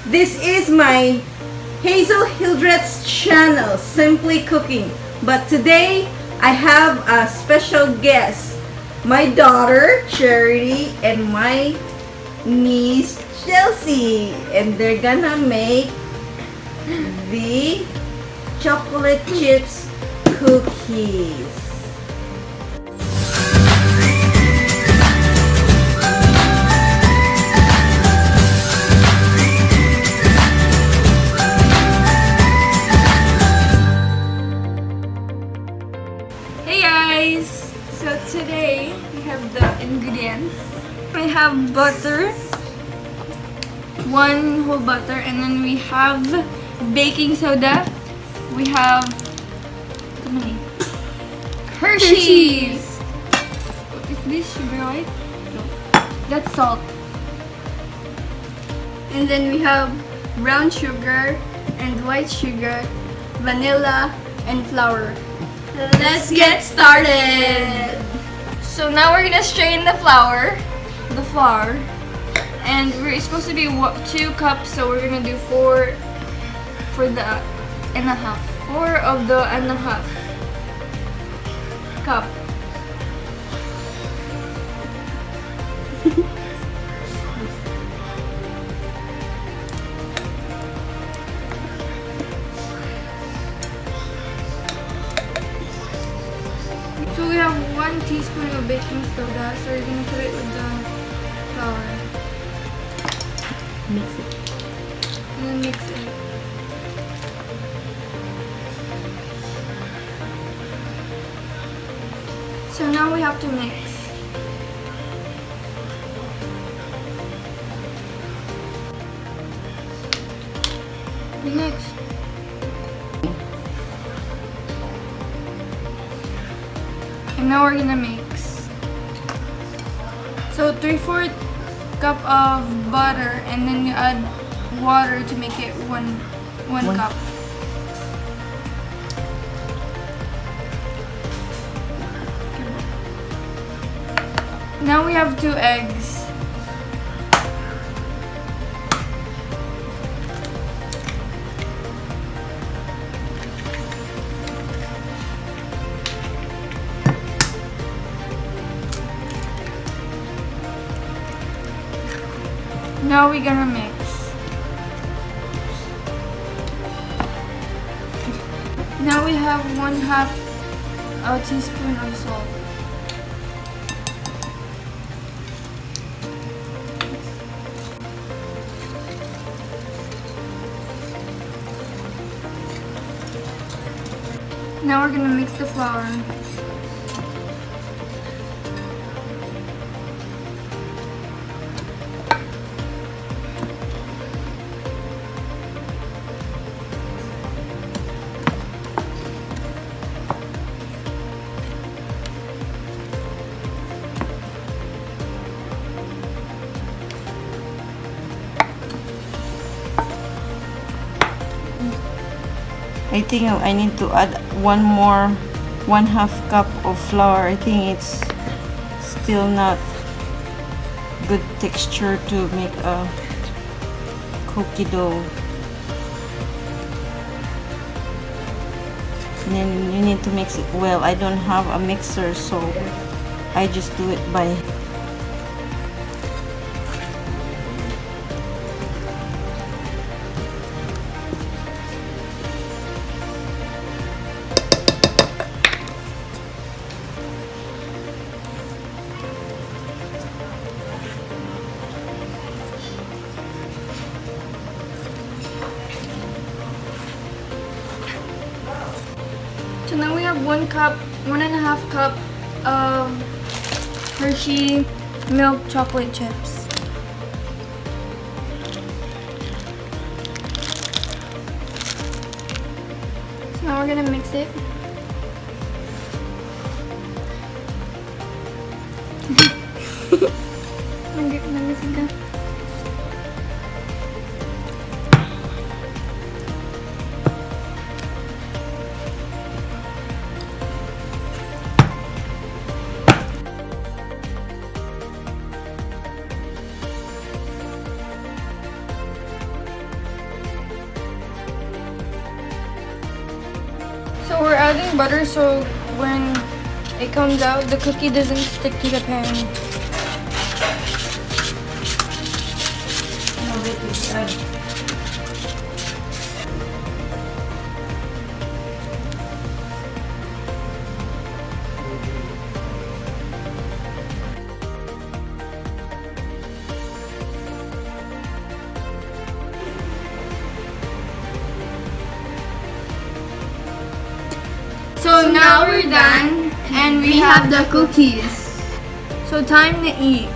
This is my Hazel Hildreth's channel, Simply Cooking. But today, I have a special guest. My daughter, Charity, and my niece, Chelsey. And they're gonna make the chocolate chips cookies. Hey guys! So today we have the ingredients. We have butter, one whole butter, and then we have baking soda. We have Hershey's. What is this, sugar white? No. That's salt. And then we have brown sugar and white sugar, vanilla, and flour. Let's get started! So now we're gonna strain the flour, and we're supposed to be 2 cups, so we're gonna do 4 for the and a half. 4 of the and a half cup. So we have 1 teaspoon of baking soda, so we're gonna put it with the flour. Mix it. And then mix it. So now we have to mix. We mix. And now we're gonna mix. So 3/4 cup of butter, and then you add water to make it one cup. Now we have 2 eggs. Now we're gonna mix. Now we have 1/2 a teaspoon of salt. Now we're gonna mix the flour. I think I need to add 1/2 cup of flour. I think it's still not good texture to make a cookie dough. And then you need to mix it well. I don't have a mixer, so I just do it by So now we have 1.5 cup of Hershey milk chocolate chips. So now we're gonna mix it. Nagising ka. adding butter so when it comes out, the cookie doesn't stick to the pan. Now wait, let's add. So now we're done and we have the cookies. So time to eat.